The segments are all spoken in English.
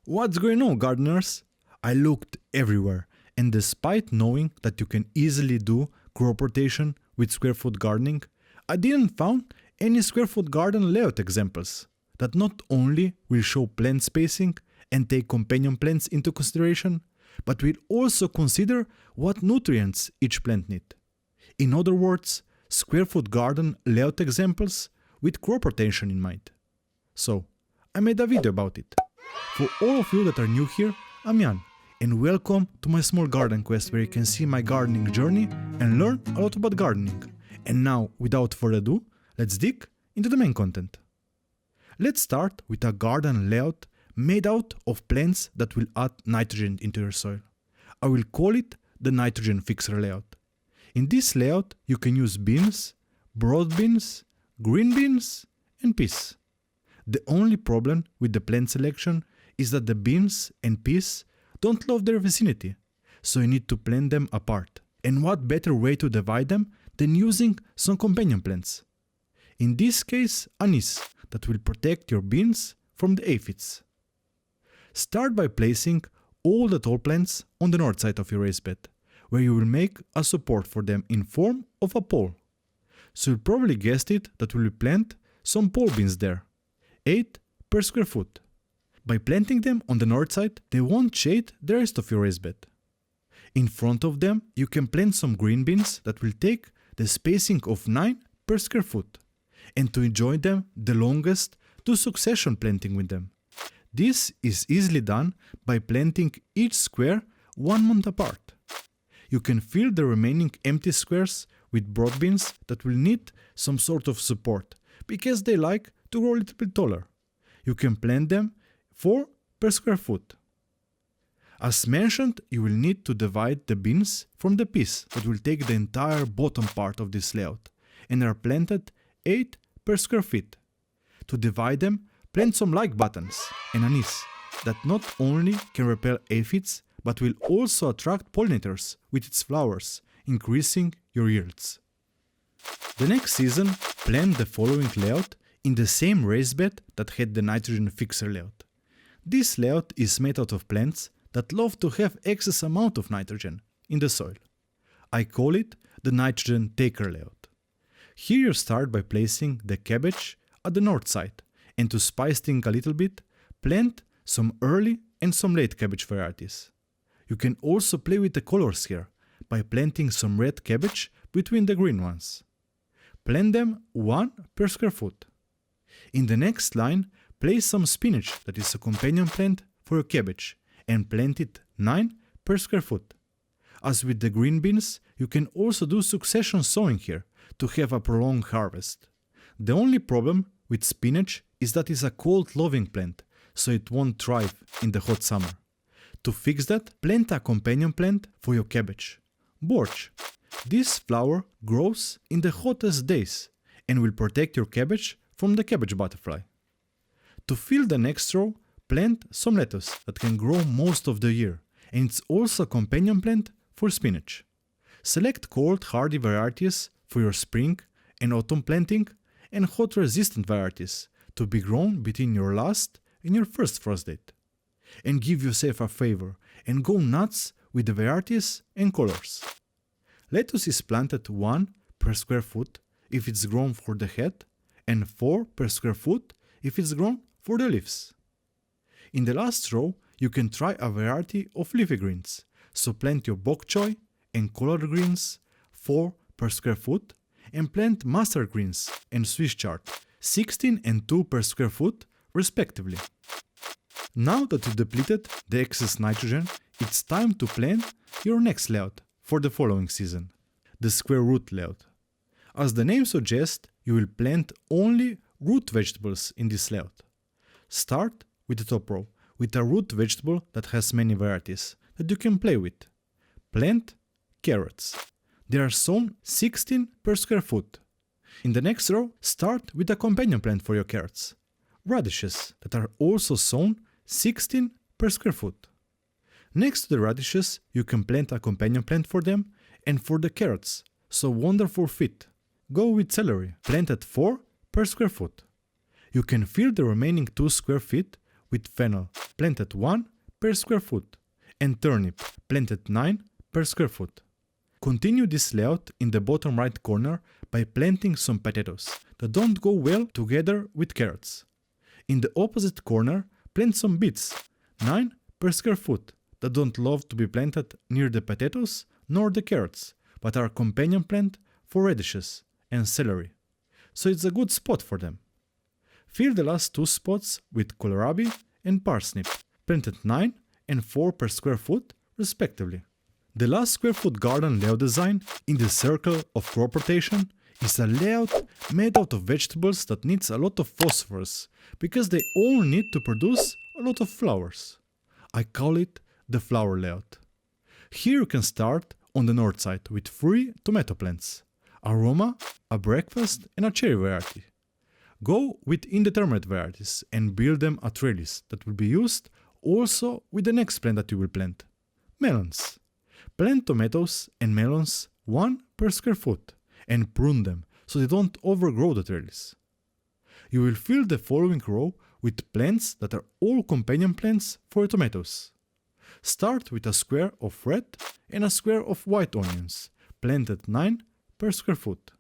What's going on, gardeners? I looked everywhere, and despite knowing that you can easily do crop rotation with square foot gardening, I didn't find any square foot garden layout examples that not only will show plant spacing and take companion plants into consideration, but will also consider what nutrients each plant need. In other words, square foot garden layout examples with crop rotation in mind. So, I made a video about it. For all of you that are new here, I'm Jan, and welcome to my small garden quest where you can see my gardening journey and learn a lot about gardening. And now, without further ado, let's dig into the main content. Let's start with a garden layout made out of plants that will add nitrogen into your soil. I will call it the nitrogen fixer layout. In this layout, you can use beans, broad beans, green beans, and peas. The only problem with the plant selection is that the beans and peas don't love their vicinity, so you need to plant them apart. And what better way to divide them than using some companion plants? In this case, anise, that will protect your beans from the aphids. Start by placing all the tall plants on the north side of your raised bed, where you will make a support for them in form of a pole. So you probably guessed it that we will plant some pole beans there, 8 per square foot. By planting them on the north side, they won't shade the rest of your raised bed. In front of them, you can plant some green beans that will take the spacing of 9 per square foot, and to enjoy them the longest, do succession planting with them. This is easily done by planting each square 1 month apart. You can fill the remaining empty squares with broad beans that will need some sort of support, because they like to grow a little bit taller. You can plant them 4 per square foot. As mentioned, you will need to divide the beans from the peas that will take the entire bottom part of this layout and are planted 8 per square feet. To divide them, plant some like buttons and anise that not only can repel aphids but will also attract pollinators with its flowers, increasing your yields. The next season, plant the following layout in the same raised bed that had the nitrogen fixer layout. This layout is made out of plants that love to have excess amount of nitrogen in the soil. I call it the nitrogen taker layout. Here you start by placing the cabbage at the north side, and to spice things a little bit, plant some early and some late cabbage varieties. You can also play with the colors here by planting some red cabbage between the green ones. Plant them 1 per square foot. In the next line, place some spinach that is a companion plant for your cabbage and plant it 9 per square foot. As with the green beans, you can also do succession sowing here to have a prolonged harvest. The only problem with spinach is that it's a cold-loving plant, so it won't thrive in the hot summer. To fix that, plant a companion plant for your cabbage, borage. This flower grows in the hottest days and will protect your cabbage from the cabbage butterfly. To fill the next row, plant some lettuce that can grow most of the year, and it's also a companion plant for spinach. Select cold hardy varieties for your spring and autumn planting and hot resistant varieties to be grown between your last and your first frost date. And give yourself a favor and go nuts with the varieties and colors. Lettuce is planted 1 per square foot if it's grown for the head and 4 per square foot if it's grown for the leaves. In the last row, you can try a variety of leafy greens, so plant your bok choy and collard greens 4 per square foot and plant mustard greens and Swiss chard 16 and 2 per square foot respectively. Now that you've depleted the excess nitrogen, it's time to plant your next layout for the following season, the square root layout. As the name suggests, you will plant only root vegetables in this layout. Start with the top row with a root vegetable that has many varieties that you can play with. Plant carrots. They are sown 16 per square foot. In the next row, start with a companion plant for your carrots, radishes that are also sown 16 per square foot. Next to the radishes, you can plant a companion plant for them and for the carrots, so wonderful fit. Go with celery, planted 4 per square foot. You can fill the remaining 2 square feet with fennel planted 1 per square foot and turnip planted 9 per square foot. Continue this layout in the bottom right corner by planting some potatoes that don't go well together with carrots. In the opposite corner, plant some beets, 9 per square foot, that don't love to be planted near the potatoes nor the carrots, but are companion plant for radishes and celery, so it's a good spot for them. Fill the last 2 spots with kohlrabi and parsnip, planted 9 and 4 per square foot respectively. The last square foot garden layout design in the circle of crop rotation is a layout made out of vegetables that needs a lot of phosphorus because they all need to produce a lot of flowers. I call it the flower layout. Here you can start on the north side with 3 tomato plants, a Roma, a breakfast and a cherry variety. Go with indeterminate varieties and build them a trellis that will be used also with the next plant that you will plant. Melons. Plant tomatoes and melons 1 per square foot and prune them so they don't overgrow the trellis. You will fill the following row with plants that are all companion plants for tomatoes. Start with a square of red and a square of white onions, planted 9 per square foot.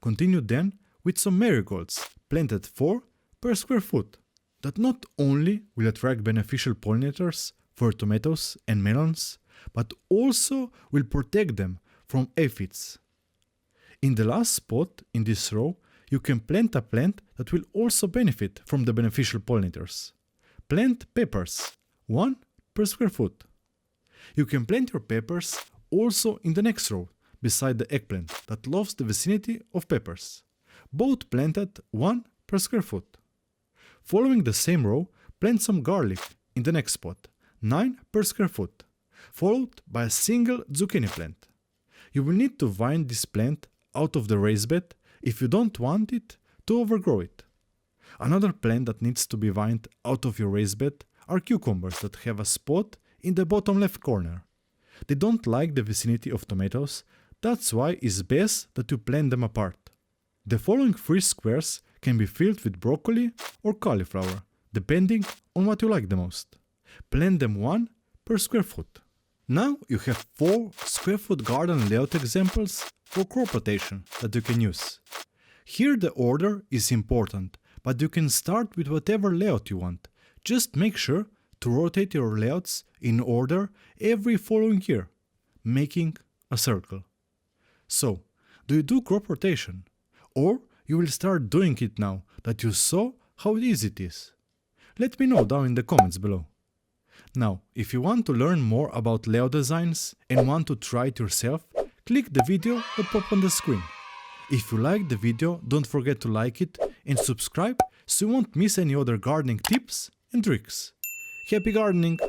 Continue then with some marigolds, planted 4 per square foot, that not only will attract beneficial pollinators for tomatoes and melons, but also will protect them from aphids. In the last spot in this row, you can plant a plant that will also benefit from the beneficial pollinators. Plant peppers, 1 per square foot. You can plant your peppers also in the next row, beside the eggplant that loves the vicinity of peppers, both planted 1 per square foot. Following the same row, plant some garlic in the next spot, 9 per square foot, followed by a single zucchini plant. You will need to vine this plant out of the raised bed if you don't want it to overgrow it. Another plant that needs to be vined out of your raised bed are cucumbers that have a spot in the bottom left corner. They don't like the vicinity of tomatoes, that's why it's best that you plant them apart. The following 3 squares can be filled with broccoli or cauliflower, depending on what you like the most. Plant them 1 per square foot. Now you have 4 square foot garden layout examples for crop rotation that you can use. Here the order is important, but you can start with whatever layout you want. Just make sure to rotate your layouts in order every following year, making a circle. So, do you do crop rotation? Or you will start doing it now that you saw how easy it is? Let me know down in the comments below. Now, if you want to learn more about layout designs and want to try it yourself, click the video that pops on the screen. If you liked the video, don't forget to like it and subscribe so you won't miss any other gardening tips and tricks. Happy gardening!